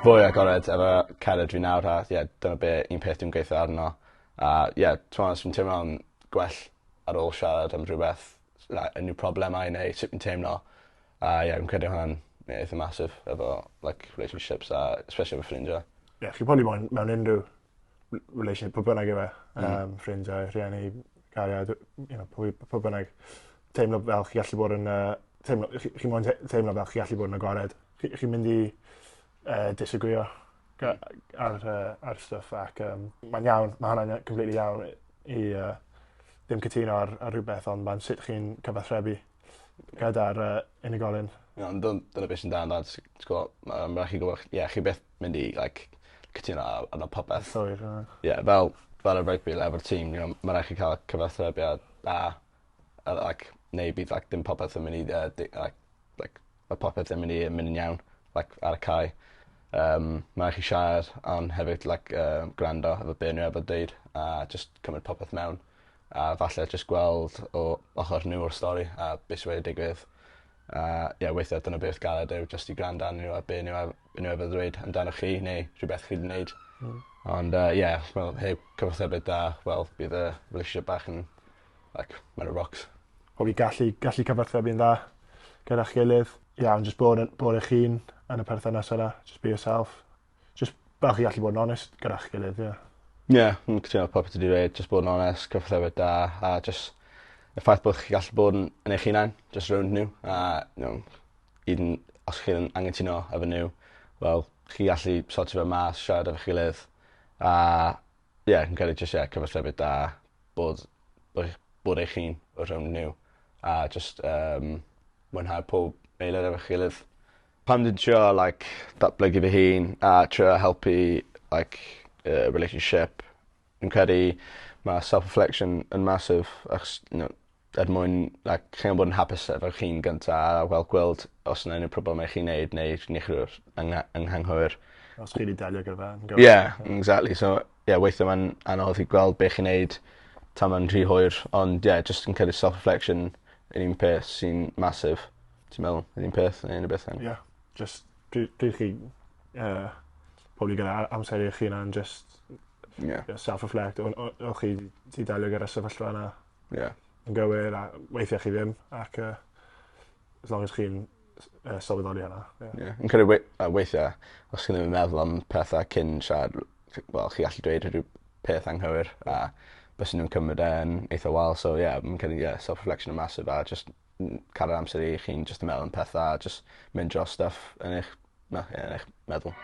Fwy agored efo cered fi nawr a dyna be un peth dwi'n gweithio arno. T'mo' os fi'n teimlo'n gwell ar ôl siarad am rhywbeth, unryw problemau neu sut fi'n teimlo. Fi'n credu hwnna'n eitha massive efo relationships a especially efo ffrindiau. Chi probably mewn unrhyw relationship, pwy bynnag yw e, ffrindiau, rhieni, cariad, pwy bynnag, teimlo fel chi gallu bod yn, chi moyn teimlo fel chi gallu bod yn agored. Chi'n mynd i disagreeio ar stuff ac mae'n iawn, mae hwnna'n completely iawn i ddim cytuno ar rhywbeth, ond mae'n sut chi'n cyfathrebu gyda'r unigolyn. Dyna beth sy'n da yn dad, mae'n rhaid chi gwybod, chi beth mynd i cytuno arno popeth. Fel y rygbi efo'r tîm, mae'n rhaid chi cael cyfathrebiad da, neu bydd dim popeth yn mynd i, mae popeth yn mynd yn iawn ar y cae. Mae'n rhaid chi siarad, ond hefyd gwrando efo be nhw efo dweud a just cymryd popeth mewn. A falle just gweld o ochr nhw o'r stori a beth sydd wedi digwydd. Weithiau dyna beth galed yw just i gwrando arnyn nhw a be nhw efo ddweud amdano chi neu rhywbeth chi wedi wneud. Ond cyfathrebiad da, bydd y relationship bach yn mewn y rocks. Probably gallu cyfathrebu'n dda gyda'ch gilydd. Iawn, just bod eich hun yn y perthynas yna. Just be yourself. Just fel chi gallu bod yn honest gyda'ch gilydd, Yn cytuno popeth wedi dweud, just bod yn honest, cyfathrebiad da, a just y ffaith bod chi gallu bod yn eich hunain, just rownd nhw. Os chi'n angytuno efo nhw, chi gallu sortio fe mas, siarad efo'ch gilydd. Yn cael ei cyfathrebiad da, bod eich hun o rownd nhw. A just mwynhau pob eilydd efo'ch gilydd. Pam dwi'n trio datblygu fy hun a trio helpu relationship, dwi'n credu mae self-reflection yn massive mwyn chi'n bod yn hapus efo'ch hun gyntaf a gweld os yna unrhyw problemau chi'n neud neu chi'n eich ynghanghwyr. Os chi wedi delio gyda fe. Exactly. So, weithio mae'n anodd i gweld beth chi'n neud tan mae'n rhy hwyr, ond just yn credu self-reflection yn un peth sy'n massive. Ti'n meddwl, yn un peth neu unrhyw beth? Just dwi'n chi probably gyda amser i'ch hunan just self-reflect. O'ch chi ti delio gyda'r sefyllfa yna yn gywir a weithiau chi ddim ac as long as chi'n sylweddoli hynna. Yn credu weithiau, os chi'n ddim yn meddwl am pethau cyn siarad, chi gallu dweud rhyw peth anghywir a bys nhw'n cymryd yn eitha wal. So yn credu self-reflection yn massive a just cadw'r amser i chi'n just yn meddwl am pethau a just mynd dros stuff yn eich meddwl.